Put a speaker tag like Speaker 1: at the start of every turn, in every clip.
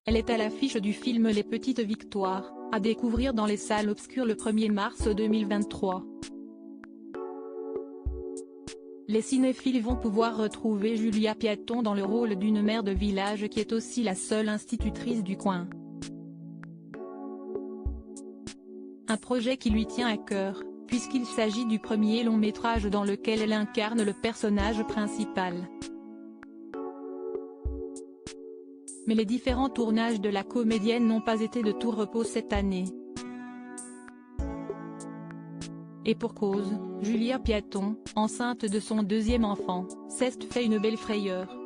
Speaker 1: Elle est à l'affiche du film Les Petites Victoires, à découvrir dans les salles obscures le 1er mars 2023. Les cinéphiles vont pouvoir retrouver Julia Piaton dans le rôle d'une mère de village qui est aussi la seule institutrice du coin. Un projet qui lui tient à cœur, puisqu'il s'agit du premier long métrage dans lequel elle incarne le personnage principal. Mais les différents tournages de la comédienne n'ont pas été de tout repos cette année. Et pour cause, Julia Piaton, enceinte de son deuxième enfant, s'est fait une belle frayeur.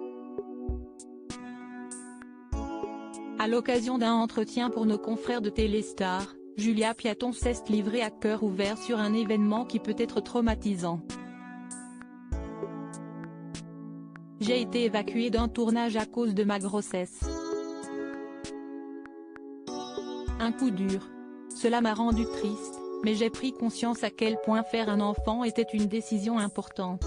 Speaker 1: À l'occasion d'un entretien pour nos confrères de Téléstar, Julia Piaton s'est livrée à cœur ouvert sur un événement qui peut être traumatisant. J'ai été évacuée d'un tournage à cause de ma grossesse. Un coup dur. Cela m'a rendue triste, mais j'ai pris conscience à quel point faire un enfant était une décision importante.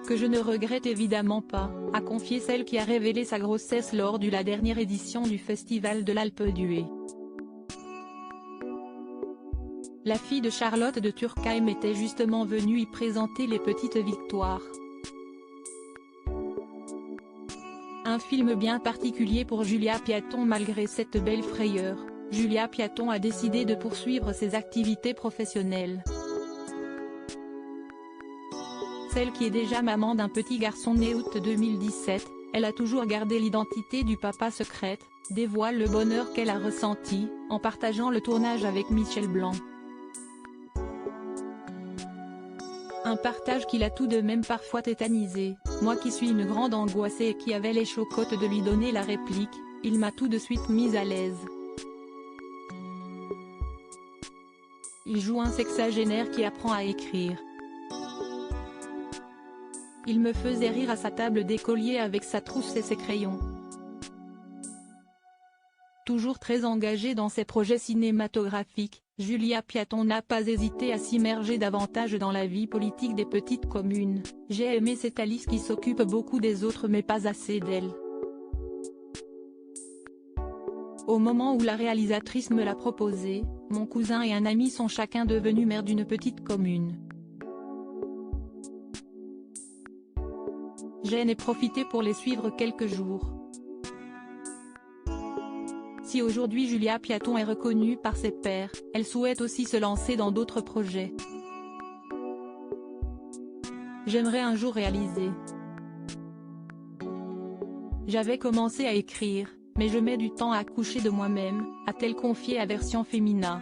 Speaker 1: Que je ne regrette évidemment pas, a confié celle qui a révélé sa grossesse lors de la dernière édition du Festival de l'Alpe d'Huez. La fille de Charlotte de Turckheim était justement venue y présenter Les Petites Victoires. Un film bien particulier pour Julia Piaton. Malgré cette belle frayeur, Julia Piaton a décidé de poursuivre ses activités professionnelles. Celle qui est déjà maman d'un petit garçon né août 2017, elle a toujours gardé l'identité du papa secrète, dévoile le bonheur qu'elle a ressenti, en partageant le tournage avec Michel Blanc. Un partage qui l'a tout de même parfois tétanisé, moi qui suis une grande angoissée et qui avait les chocottes de lui donner la réplique, il m'a tout de suite mise à l'aise. Il joue un sexagénaire qui apprend à écrire. Il me faisait rire à sa table d'écolier avec sa trousse et ses crayons. Toujours très engagée dans ses projets cinématographiques, Julia Piaton n'a pas hésité à s'immerger davantage dans la vie politique des petites communes. J'ai aimé cette Alice qui s'occupe beaucoup des autres mais pas assez d'elle. Au moment où la réalisatrice me l'a proposé, mon cousin et un ami sont chacun devenus maires d'une petite commune. J'en ai profité pour les suivre quelques jours. Si aujourd'hui Julia Piaton est reconnue par ses pairs, elle souhaite aussi se lancer dans d'autres projets. J'aimerais un jour réaliser. J'avais commencé à écrire, mais je mets du temps à accoucher de moi-même, a-t-elle confié à Version Fémina.